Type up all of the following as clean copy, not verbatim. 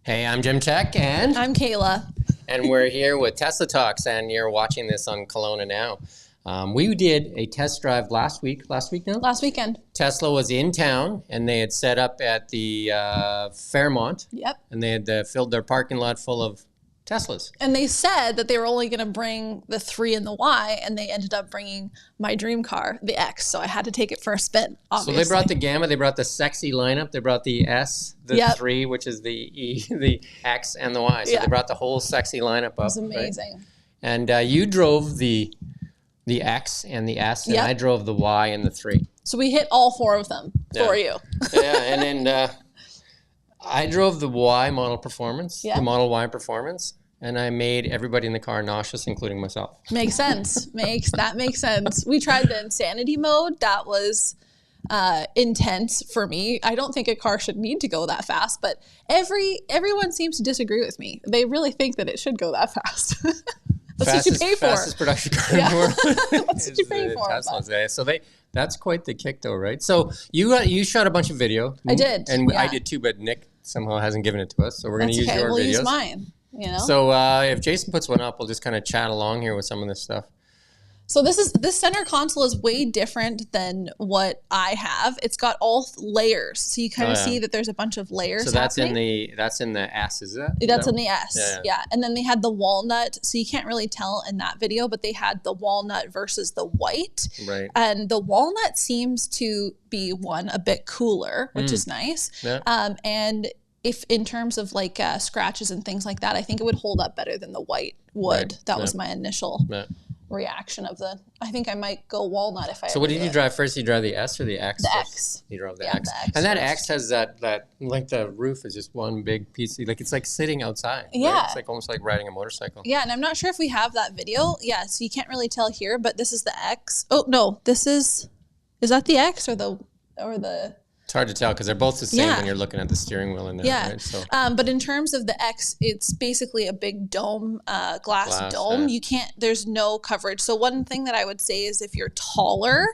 Hey, I'm Jim Check, and I'm Kayla. And we're here with Tesla Talks, and you're watching this on Kelowna now. We did a test drive last weekend. Tesla was in town, and they had set up at the Fairmont. Yep. And they had filled their parking lot full of Teslas. And they said that they were only going to bring the 3 and the Y, and they ended up bringing my dream car, the X. So I had to take it for a spin, obviously. So they brought the Gamma, they brought the sexy lineup, they brought the S, the 3, which is the E, the X, and the Y. So they brought the whole sexy lineup up. It was amazing. Right? And you drove the X and the S, and I drove the Y and the 3. So we hit all 4 of them for you. And then I drove the Y Model Performance, the Model Y Performance. And I made everybody in the car nauseous, including myself. Makes sense. That makes sense. We tried the insanity mode. That was intense for me. I don't think a car should need to go that fast, but everyone seems to disagree with me. They really think that it should go that fast. That's what you pay for. Fastest production car in the world. That's what you pay for. Teslas, so that's quite the kick, though, right? So you shot a bunch of video. I did, and I did too, but Nick somehow hasn't given it to us, so we're going to use your videos. We'll use mine. You know? So if Jason puts one up, we'll just kind of chat along here with some of this stuff. So this center console is way different than what I have. It's got all layers, so you kind of see that there's a bunch of layers. So that's in the S, is that? That's in the S, yeah. And then they had the walnut, so you can't really tell in that video, but they had the walnut versus the white. Right. And the walnut seems to be a bit cooler, which is nice. Yeah. And if in terms of like scratches and things like that, I think it would hold up better than the white would. That was my initial reaction of I think I might go walnut if I. So what did you drive first? Did you drive the S or the X? The X. You drove the X. And that X has that like the roof is just one big piece. Like it's like sitting outside. Yeah. Right? It's like almost like riding a motorcycle. Yeah, and I'm not sure if we have that video. Yeah, so you can't really tell here, but this is the X. Oh no, is that the X or the? It's hard to tell because they're both the same when you're looking at the steering wheel in there. Yeah. Right? So. But in terms of the X, it's basically a big dome, glass dome. You can't, there's no coverage. So one thing that I would say is if you're taller,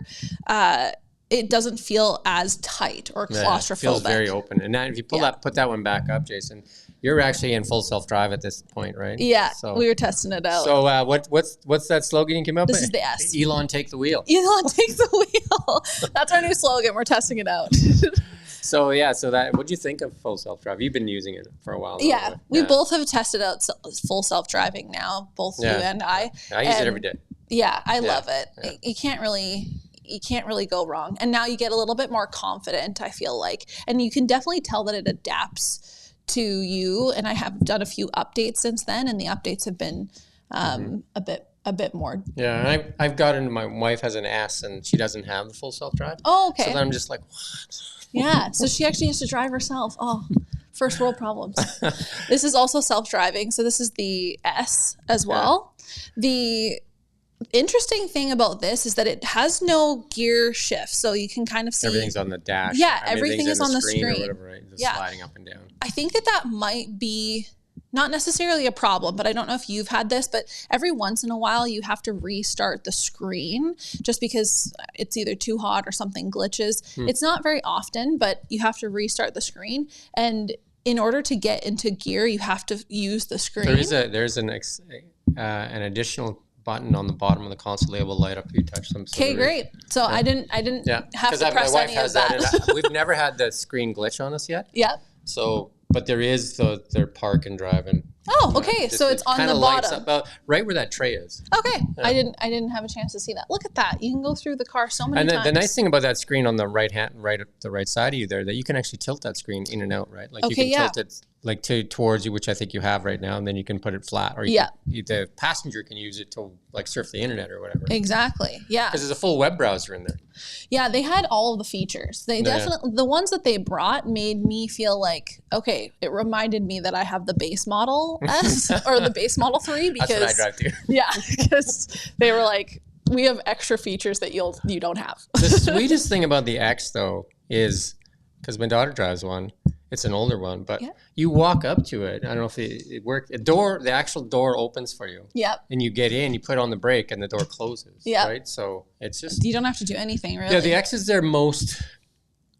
it doesn't feel as tight or claustrophobic. It feels very open. And now if you put that one back up, Jason, you're actually in full self-drive at this point, right? Yeah, so, we were testing it out. So what's that slogan you came up with? This is the S. Elon, take the wheel. Elon, take the wheel. That's our new slogan. We're testing it out. So what'd you think of full self-drive? You've been using it for a while now. Yeah, we both have tested out full self-driving now, both you and I. I use it every day. Yeah, I love it. Yeah. You can't really go wrong. And now you get a little bit more confident, I feel like. And you can definitely tell that it adapts to you. And I have done a few updates since then, and the updates have been a bit more. Yeah, and I've gotten, my wife has an S and she doesn't have the full self-drive. Oh, okay. So then I'm just like, what? Yeah, so she actually has to drive herself. Oh, first world problems. This is also self-driving. So this is the S as well. The interesting thing about this is that it has no gear shift, so you can kind of see everything's on the dash. Yeah, everything is on the screen. Or whatever, right? Just sliding up and down. I think that might be not necessarily a problem, but I don't know if you've had this, but every once in a while you have to restart the screen just because it's either too hot or something glitches. It's not very often, but you have to restart the screen, and in order to get into gear, you have to use the screen. There's an additional button on the bottom of the console. They will light up if you touch them. Okay, great. So I didn't have to press any of that. We've never had the screen glitch on us yet. Yep. So, but there is their park and drive and. Oh, okay. So it's on the bottom, right where that tray is. Okay, yeah. I didn't have a chance to see that. Look at that. You can go through the car so many times. And the nice thing about that screen on the right side of you there, that you can actually tilt that screen in and out, right? Like you can tilt it like towards you, which I think you have right now, and then you can put it flat, or the passenger can use it to like surf the internet or whatever. Exactly. Yeah. Because there's a full web browser in there. Yeah, they had all of the features. They definitely, the ones that they brought made me feel like, okay, it reminded me that I have the base model S or the base Model 3 because that's what I drive too. Yeah, because they were like, we have extra features that you don't have. The sweetest thing about the X though is, because my daughter drives one, it's an older one, but you walk up to it. I don't know if it worked. The actual door opens for you. Yep. And you get in, you put on the brake, and the door closes. Yeah. Right. So it's just you don't have to do anything really. Yeah, the X is their most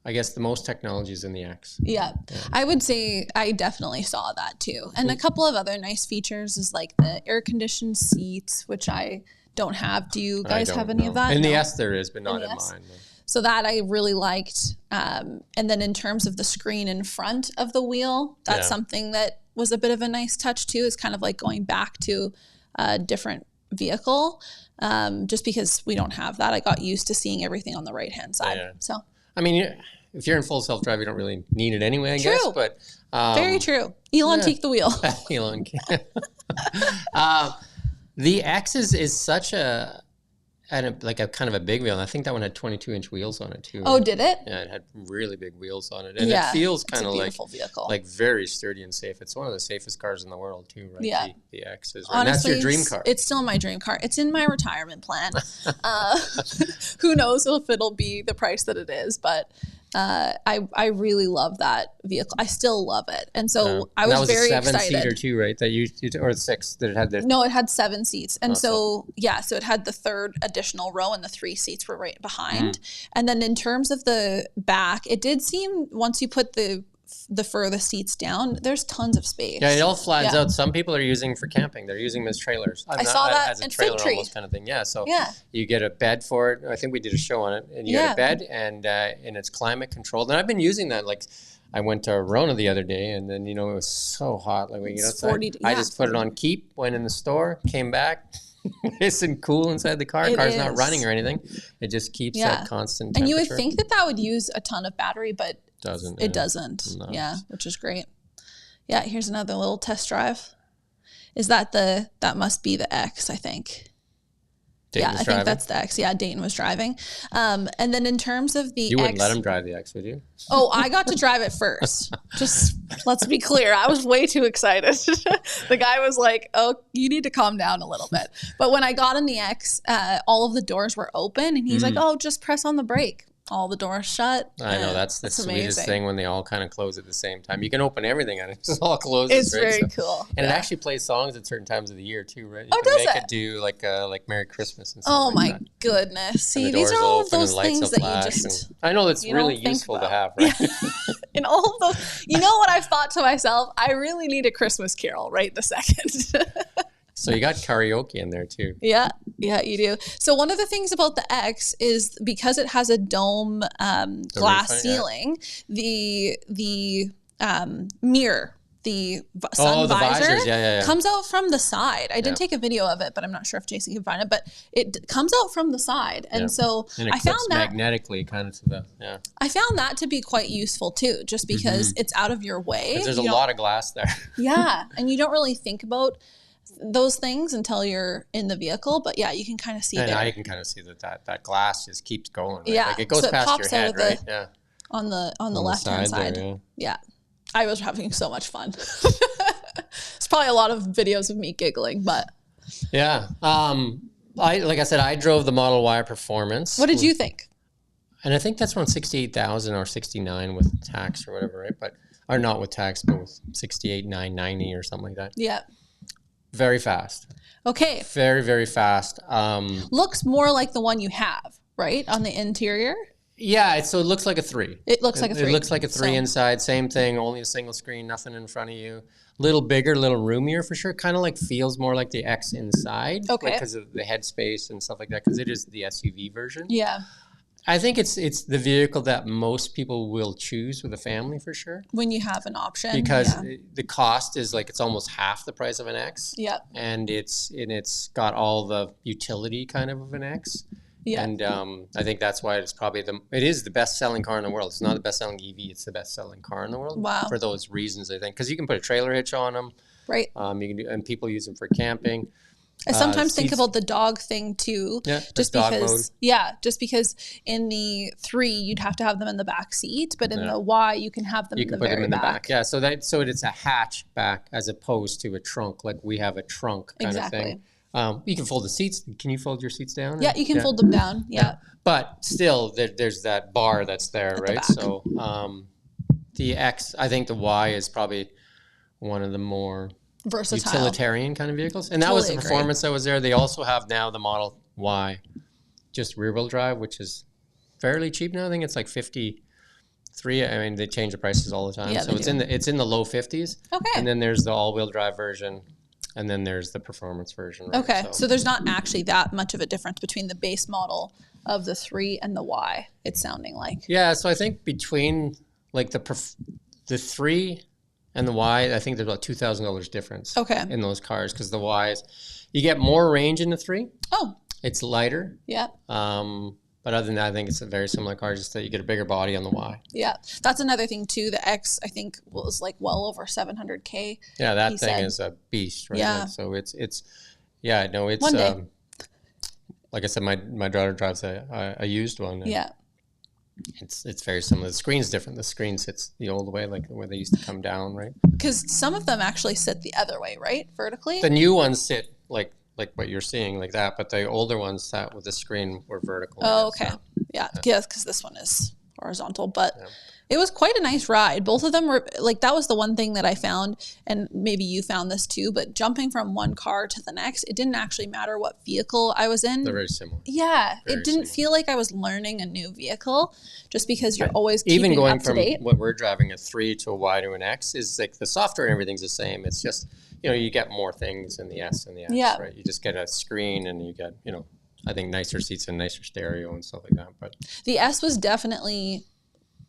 I guess the most technology is in the X. Yeah. I would say I definitely saw that too. And a couple of other nice features is like the air conditioned seats, which I don't have. Do you guys have any of that? In the S there is, but not in mine. No. So that I really liked. And then in terms of the screen in front of the wheel, that's something that was a bit of a nice touch too. It's kind of like going back to a different vehicle, just because we don't have that. I got used to seeing everything on the right-hand side. Yeah. So, I mean, if you're in full self-drive, you don't really need it anyway, I guess. But very true. Elon take the wheel. Elon. The X is such a kind of a big wheel. And I think that one had 22-inch wheels on it too. Oh, did it? Yeah, it had really big wheels on it, and it feels kind of like very sturdy and safe. It's one of the safest cars in the world too, right? Yeah, the X is. Right? Honestly, and that's your dream car. It's still my dream car. It's in my retirement plan. Who knows if it'll be the price that it is, but I really love that vehicle. I still love it, and so I was very excited. That was a 7-seater too, right? That you or 6 that it had. No, it had 7 seats, and so it had the third additional row, and the 3 seats were right behind. And then in terms of the back, it did seem once you put the furthest seats down, there's tons of space. Yeah, it all flattens out. Some people are using for camping. They're using them as trailers. I saw that as a trailer almost kind of thing. Yeah, so you get a bed for it. I think we did a show on it. And you get a bed, and it's climate controlled. And I've been using that. Like, I went to Rona the other day, and then, it was so hot. Like, when you get outside, I just put it on keep, went in the store, came back. Nice and cool inside the car. Car's not running or anything. It just keeps that constant temperature. And you would think that would use a ton of battery, but it doesn't. No. Yeah, which is great. Yeah, here's another little test drive. Is that that must be the X, I think. Dayton I think that's the X. Yeah, Dayton was driving. And then in terms of the You wouldn't let him drive the X, would you? Oh, I got to drive it first. Just let's be clear. I was way too excited. The guy was like, oh, you need to calm down a little bit. But when I got in the X, all of the doors were open. And he's like, oh, just press on the brake. All the doors shut. I know, that's the sweetest thing when they all kind of close at the same time. You can open everything and it just all closes. It's very cool. And it actually plays songs at certain times of the year too, right? You can make it do like Merry Christmas and stuff. Oh my goodness. See, these are all of those things that you just... I know that's really useful to have, right? In all of those, you know what I've thought to myself? I really need a Christmas carol right this second. So you got karaoke in there too. Yeah, you do. So one of the things about the X is because it has a dome glass ceiling, the mirror, the sun visor comes out from the side. I did take a video of it, but I'm not sure if Jason can find it, but it comes out from the side. And so I found that magnetically kind of to the, I found that to be quite useful too, just because it's out of your way. There's a lot of glass there. Yeah. And you don't really think about those things until you're in the vehicle, but you can kind of see now you can kind of see that glass just keeps going, right? Like it goes past your head, right? On the left hand side. There, I was having so much fun. It's probably a lot of videos of me giggling, but like I said, I drove the Model Y Performance. What did you think? And I think that's around 68,000 or 69 with tax or whatever, right? But or not with tax, but with 68,990 or something like that. Yeah. Very fast. Okay. Very, very fast. Looks more like the one you have, right? On the interior? Yeah, so it looks like a 3. It looks like a 3. It looks like a 3 inside. Same thing, only a single screen, nothing in front of you. Little bigger, little roomier for sure. Kind of like feels more like the X inside. Okay. Because of the headspace and stuff like that, because it is the SUV version. Yeah. I think it's the vehicle that most people will choose with a family for sure. When you have an option. Because the cost is like, it's almost half the price of an X. Yeah. And it's got all the utility kind of an X. Yeah. And I think that's why it's probably it is the best selling car in the world. It's not the best selling EV, it's the best selling car in the world. Wow. For those reasons, I think. Because you can put a trailer hitch on them. Right. You can and people use them for camping. I sometimes think about the dog thing too. Yeah, just because just because in the 3 you'd have to have them in the back seat, but in the Y you can have them in the very back. Yeah, so it's a hatchback as opposed to a trunk, like we have a trunk kind of thing. You can fold the seats. Can you fold your seats down? Yeah, you can fold them down. Yeah. But still, there's that bar that's there, right? So the X, I think the Y is probably one of the more versatile, utilitarian kind of vehicles. And that was the performance that was there. They also have now the Model Y, just rear-wheel drive, which is fairly cheap now. I think it's like 50 3, I mean, they change the prices all the time. Yeah, so it's in the low 50s. Okay. And then there's the all-wheel drive version. And then there's the performance version. Right? Okay. So there's not actually that much of a difference between the base model of the 3 and the Y, it's sounding like. Yeah. So I think between like the 3 and the Y, I think there's about $2,000 difference in those cars, because the Ys, you get more range in the 3. Oh. It's lighter. Yeah. But other than that, I think it's a very similar car, just that you get a bigger body on the Y. Yeah. That's another thing too. The X, I think, was like well over 700K. Yeah, that thing is a beast, right? Yeah. Like, so it's One day. Like I said, my daughter drives a used one. Yeah. It's very similar. The screen's different. The screen sits the old way, like where they used to come down, right? Because some of them actually sit the other way, right? Vertically? The new ones sit like what you're seeing, like that, but the older ones sat with the screen were vertical. Oh, okay. So, yeah, because this one is horizontal, but it was quite a nice ride. Both of them were like, that was the one thing that I found, and maybe you found this too, but jumping from one car to the next, it didn't actually matter what vehicle I was in. They're very similar. Yeah, very it didn't feel like I was learning a new vehicle, just because you're always keeping even going up to from date. what we're driving, a 3 to a Y to an X, is like the software and everything's the same. It's just, you get more things in the S and the X, right? You just get a screen and you get, I think nicer seats and nicer stereo and stuff like that. But the S was definitely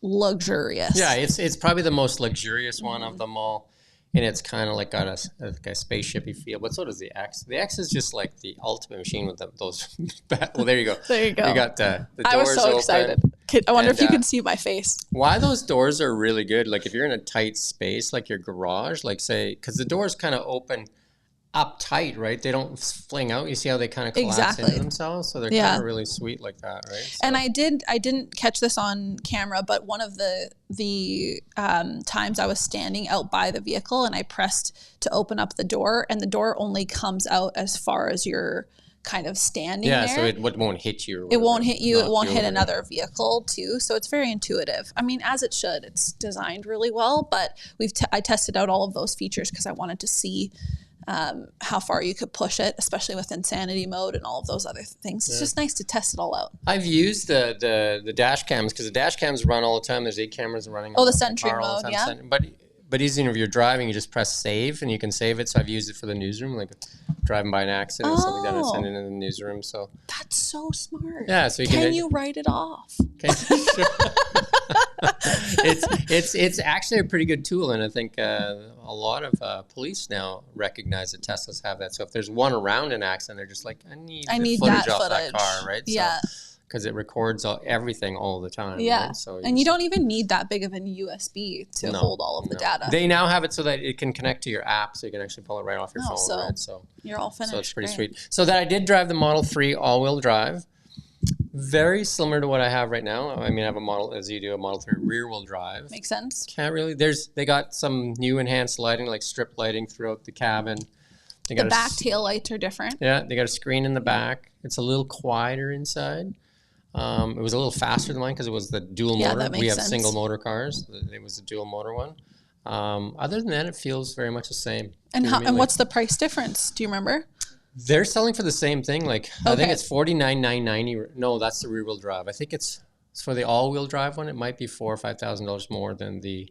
luxurious. Yeah, it's probably the most luxurious one of them all, and it's kind of like got a spaceshipy feel. But so does the X. The X is just like the ultimate machine with those. Well, there you go. There you go. You got the doors I was so open. excited. I wonder if you can see my face. Why those doors are really good? Like if you're in a tight space, like your garage, like say, because the doors kind of open up tight, right? They don't fling out. You see how they kind of collapse into themselves? So they're kind of really sweet like that, right? So. And I didn't catch this on camera, but one of the times I was standing out by the vehicle and I pressed to open up the door, and the door only comes out as far as you're kind of standing there. So it won't hit you. It won't hit you. It won't hit another vehicle too. So it's very intuitive. I mean, as it should. It's designed really well, but I tested out all of those features because I wanted to see how far you could push it, especially with insanity mode and all of those other things. It's just nice to test it all out. I've used the dash cams, because the dash cams run all the time. There's 8 cameras running. Oh, the Sentry mode, yeah. But even if you're driving, you just press save and you can save it. So I've used it for the newsroom, like driving by an accident and stuff like that, and send it in the newsroom. So that's so smart. Yeah, so can you write it off? Okay, sure. It's actually a pretty good tool, and I think a lot of police now recognize that Teslas have that. So if there's one around an accident, they're just like, I need footage off that car, right? Yeah. Because it records everything all the time. Yeah. Right? So you don't even need that big of a USB to hold all of the data. They now have it so that it can connect to your app, so you can actually pull it right off your phone. So right? So you're all finished. So it's pretty sweet. So that I did drive the Model 3 all-wheel drive. Very similar to what I have right now. I mean, I have a model, as you do, a Model 3 rear-wheel drive. Makes sense. Can't really. They got some new enhanced lighting, like strip lighting throughout the cabin. The back tail lights are different. Yeah, they got a screen in the back. It's a little quieter inside. It was a little faster than mine because it was the dual motor. That makes we have sense. single motor cars. It was a dual motor one. Other than that, it feels very much the same. And what's the price difference? Do you remember? They're selling for the same thing. Like I think it's $49,990. No, that's the rear wheel drive. I think it's for the all wheel drive one. It might be $4,000 or $5,000 more than the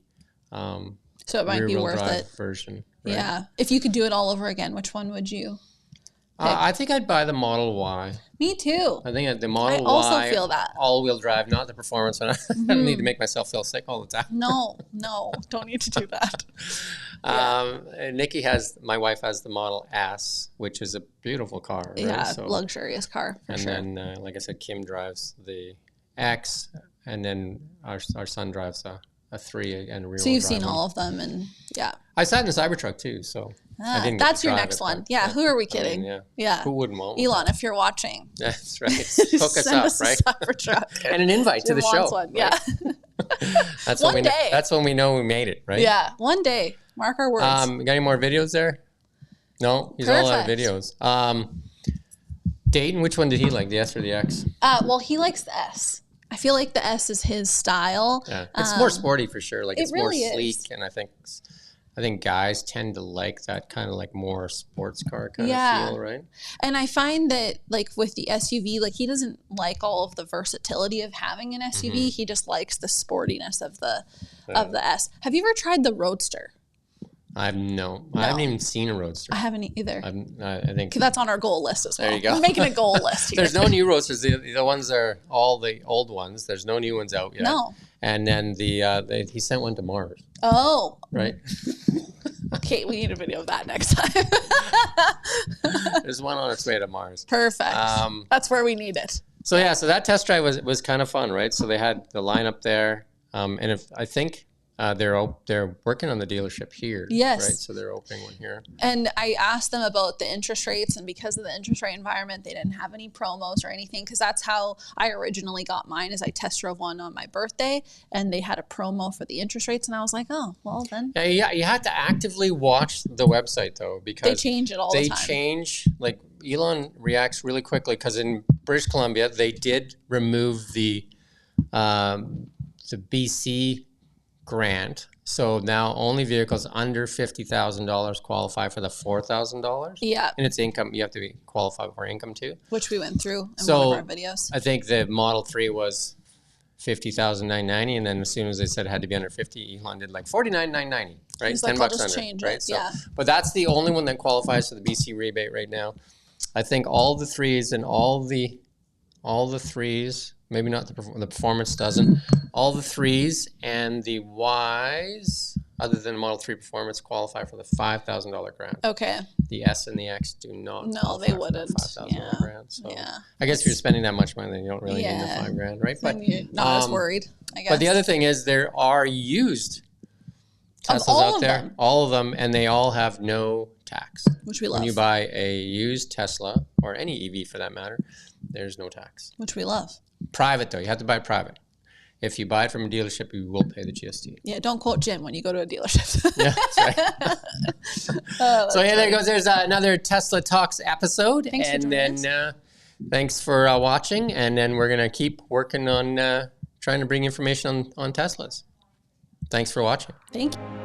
so it might be worth it version. Right? Yeah. If you could do it all over again, which one would you? I think I'd buy the Model Y. Me too. I think the Model Y. I also Y, feel that. All-wheel drive, not the performance one. I don't need to make myself feel sick all the time. No, don't need to do that. My wife has the Model S, which is a beautiful car. Right? Yeah, luxurious car. And then, like I said, Kim drives the X, and then our son drives a 3 and a rear. So you've seen all of them, and I sat in the Cybertruck too, so. That's your next one. Yeah, who are we kidding? I mean, Who wouldn't want one? Elon, if you're watching. That's right. Hook us up, right? And an invite to the show. One. Right? Yeah. One day. That's when we know we made it, right? Yeah, one day. Mark our words. Got any more videos there? No? He's all out of videos. Dayton, which one did he like, the S or the X? Well, he likes the S. I feel like the S is his style. Yeah. It's more sporty for sure. Like it's really more sleek, and I think I think guys tend to like that kind of like more sports car kind of feel, right? And I find that like with the SUV, like he doesn't like all of the versatility of having an SUV. He just likes the sportiness of the S. Have you ever tried the Roadster? I haven't even seen a Roadster. I haven't either. I think that's on our goal list as well. There you go. We're making a goal list here. There's no new Roadsters. The ones are all the old ones. There's no new ones out yet. No. And then he sent one to Mars. Oh. Right. Okay, we need a video of that next time. There's one on its way to Mars. Perfect. That's where we need it. So yeah, so that test drive was kind of fun, right? So they had the lineup there, and I think they're working on the dealership here. Yes. Right. So they're opening one here. And I asked them about the interest rates, and because of the interest rate environment, they didn't have any promos or anything. Because that's how I originally got mine. Is I test drove one on my birthday, and they had a promo for the interest rates, and I was like, oh, well then. Yeah, you have to actively watch the website though, because they change it all the time. They change, like Elon reacts really quickly, because in British Columbia they did remove the BC grant. So now only vehicles under $50,000 qualify for the $4,000. Yeah. And it's income. You have to be qualified for income too. Which we went through in one of our videos. I think the Model 3 was $50,990, and then as soon as they said it had to be under 50, Elon did like $49,990, right? He's $10 like, I'll just under, change right? it. So, yeah. But that's the only one that qualifies for the BC rebate right now. I think all the threes and all the threes, maybe not the performance doesn't. All the threes and the Ys, other than Model 3 Performance, qualify for the $5,000 grant. Okay. The S and the X do not. No, they wouldn't. $5,000 grant. So yeah. I guess if you're spending that much money, then you don't really need the $5,000, right? But you're not as worried, I guess. But the other thing is there are used Teslas out there, all of them, and they all have no tax. Which we love. When you buy a used Tesla, or any EV for that matter, there's no tax. Which we love. Private though, you have to buy private. If you buy it from a dealership, you will pay the GST. Yeah, don't quote Jim when you go to a dealership. Yeah, that's right. So yeah, there goes. There's another Tesla Talks episode. Thanks for joining us. Thanks for watching. And then we're gonna keep working on trying to bring information on Teslas. Thanks for watching. Thank you.